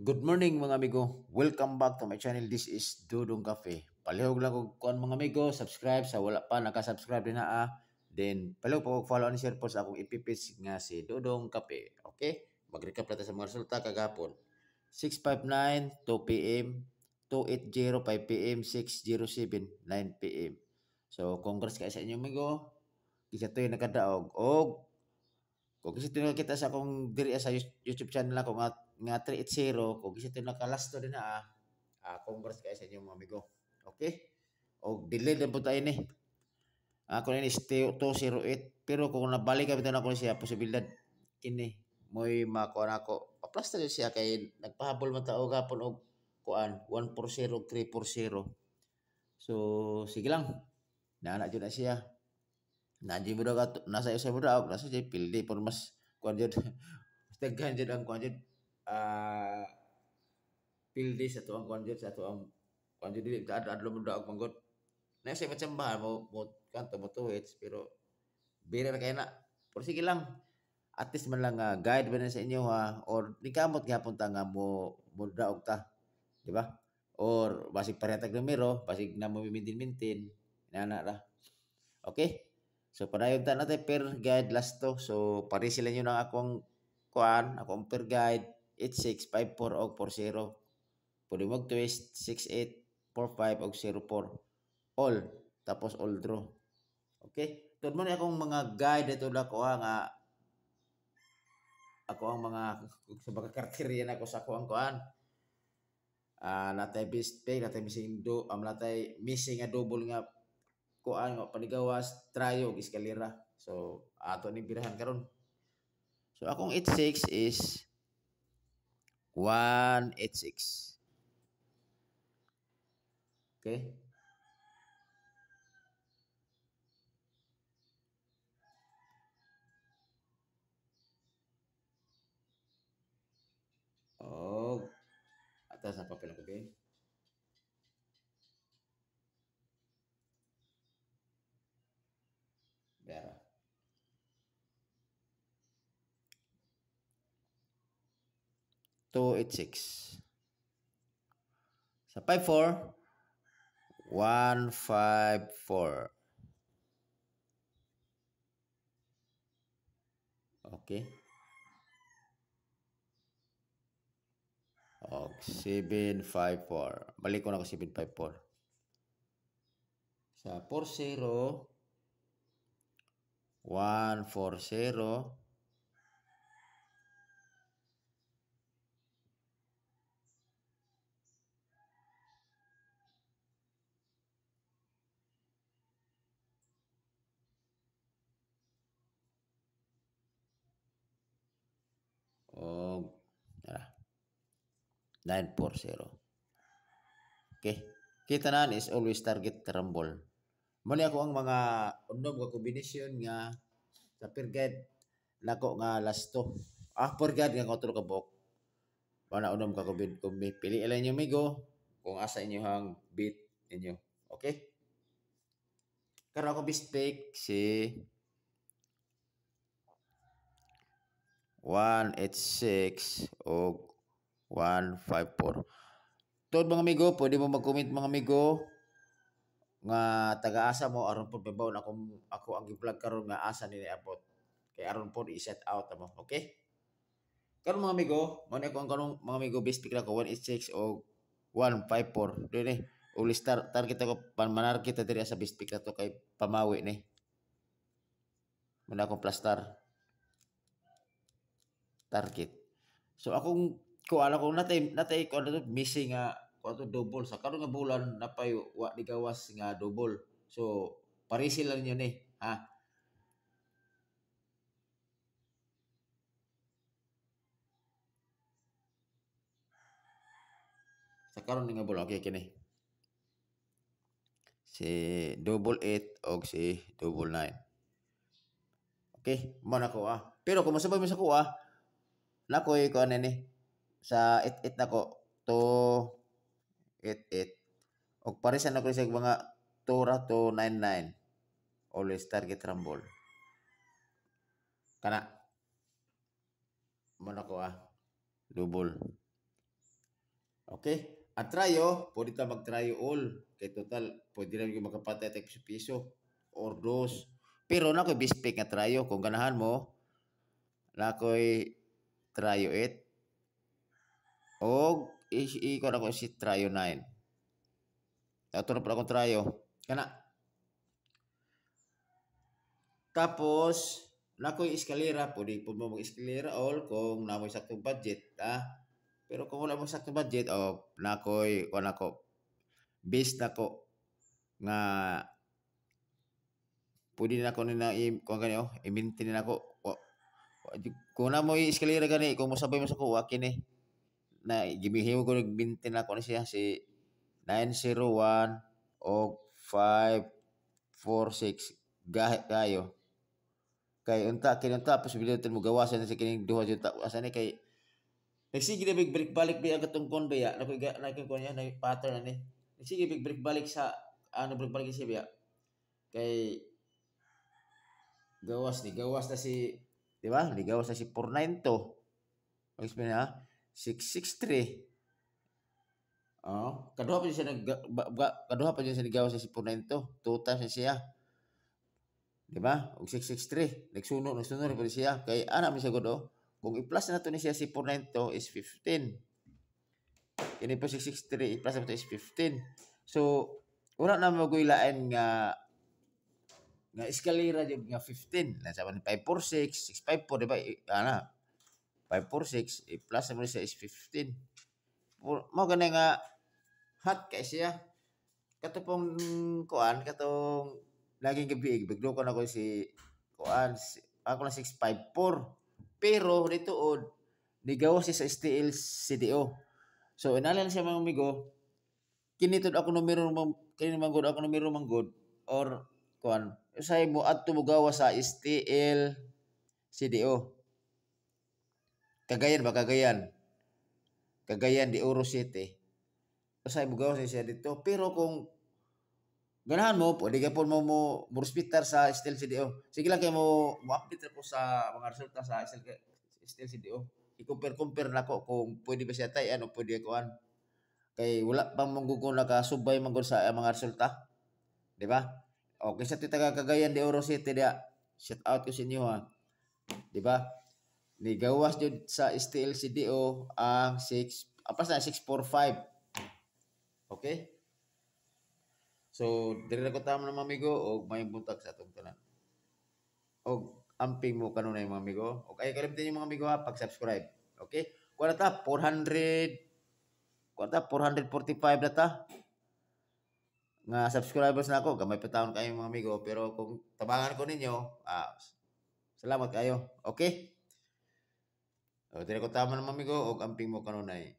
Good morning mga amigo. Welcome back to my channel. This is Dudong Cafe. Palihog lang kung kuan mga amigo, subscribe sa wala pa naka-subscribe din na. Then palihog po follow and share po sa akong ipipis nga si Dudong Cafe. Okay? Mag-recap natin sa mga resulta kagapon. 6:59 2 p.m. 2:80 5 p.m. 6:07 9 p.m. So congrats kayo sa inyo amigo. Isa to yung nakadaog. Kung kasi kita sa akong diri sa YouTube channel ako nga 380, kung kasi nakalasto din na congrats kayo sa inyo mga amigo. Okay? O delay din po tayo ni. Ako na ni 208 pero kung nabalik kami na ako siya posibilidad ini moy mako nako. Paplasta din siya kay nagpahabol man ta og hapon og kuan 140 340. So sige lang. Nana jud na siya. Nandiyo mo daw nasa isa mo daw nasa siya pildi por mas kuan jud. Daghan jud ang kuan jud ah pildi sa tuang kuan jud sa tuang kuan jud dili adlo mo daw manggot. Na sa matsambahan mo kanto mo tuwits pero bira na kay na. Pero sige lang. At least man lang guide ba na sa inyo ha or di kamot gyapon ta nga mo daog ta, di ba? Or basig paretag numero, basig na mo mintin-mintin, inana ra. Okay? So padayon ta natin per guide last to. So pare sila nyo ng akong kuan, akong per guide 8654 og 40. Pwede mo twist 6845 og 04. All tapos all draw. Okay? Tud mo ni akong mga guide ito na ko nga ako ang mga sa mga kriteriya na ko sa kuan kuan. Natay best pay, natay missing natay missing nga double nga kuan nga panigawas, trayo ug eskalera. So ato ni birahan karon. So akong 86 is 186. Okay? Oh, atas na papel ko, okay? Bera. Two, 86. Sa 54, 154. Okay? O, 754. Balik ko na ko 754. Sa 40, 140. O, 940. Okay. Kita na is always target rumble. Mali ako ang mga unom nga kombinasyon nga sa per guide nako nga last to. Per guide nga kontrol ka bok. Para unom ka kumbi. Pili ilan inyo migo kung asa inyo hang beat inyo. Okay? Karon ako mistake si 186 o 154. Tod mga amigo, pwede mo mag-comment mga amigo nga taga-asa mo aron pod babaw na ako ang gi-vlog karon nga asa ni abot. Kay aron pod i-set out mo, okay? Karon mga amigo, mo ni ako ang kanong mga amigo best pick na ko 186 o 154. Dili uli target ako panmanar kita diri sa best pick na to kay pamawi ni. Muna akong plastar target. So akong kuala ko natay ko ano missing nga to double sa karon nga bulan napay wa di gawas nga double. So parisi lang yun ha. Sa karon nga bulan okay kini. Si double 8 og si double 9. Okay, mo na ko Pero kung masabay mo sa kuha, nakoy ko ani sa 88 nako to 88 og parisan ako sa mga 2 ra to 99. Always target rumble. Kana mo na ko double. Okay? At trayo, pwede ta mag-trayo all. Kay total, pwede rin yung makapatay tag piso or dos. Pero na ko'y bispek nga trayo. Kung ganahan mo, na ko'y trayo 8. O, iko na ko si trayo 9. Ito na pala akong trayo. Kana. Tapos, na ko'y eskalera. Pwede po mo mag-eskalera all kung na mo saktong budget. Pero kung wala mo saktong budget, na ko'y, kung ako, base na ko nga pwede na ako na kung ganyan, i-maintain na ako. Kung na mo i-eskalera gani, kung masabay mo sa kuha, kini, na gimihiw ko nag-maintain ako na siya, si 901 o 546 kayo. Kay unta, kinunta, posibilidad mo gawasan na sa kining duha juta. Asa ni kay, nagsige na big break balik ba ang katungkon ba ya? Nakikon niya, na pattern na ni. Nagsige big break balik sa, break balik siya ba? Kay, gawas na si, di ba? Gawas na si 492. Mag-explain ha? 663. Kaduha pa siya kaduha pa siya gawas sa si 492. 2 times na siya. Di ba? Og 663. Nagsuno pa siya. Kay ana mi siya godo. Kung i-plus na to ni siya si 492 is 15. Kini po 663 i-plus na to is 15. So, una na mo lain nga eskalera jud nga 15. Nasa 546, 654 di ba? 546 i-plus mo siya is 15. Mo gani nga hot kay siya. Katong kuan, katong laging gabi biglo ko na ko si kuan, ako na 654. Pero dituod nigawas siya sa STL CDO. So inalan siya mga amigo, kinitod ako numero kini manggod ako numero manggod or kuan usay mo adto mo gawas sa STL CDO. Cagayan ba Cagayan? Cagayan de Oro City. Usay mo gawas siya dito. Pero kung ganahan mo, pwede ka po mo hospital sa STL CDO. Sige lang kayo mo-update ko sa mga resulta sa STL CDO. I-compare na ko kung pwede ba siya tayo, pwede ko kay wala pang manggugo nakasubay manggod sa mga resulta. Di ba? Okay, sa taga Cagayan de Oro City dia. Shout out ko sa inyo ha. Di ba? Nigawas jud sa STL CDO ang 645. Okay? So, diri na ko tama ng mga amigo o may buntag sa atong tanan. O amping mo kanunay mga amigo. O kaya kalimutan yung mga amigo ha, pag-subscribe. Okay? Kuha na ta, 445 na ta. Nga subscribers na ako, gamay pa taon kayo mga amigo. Pero kung tabangan ko ninyo, salamat kayo. Okay? O, diri ko tama ng mga amigo o amping mo kanunay.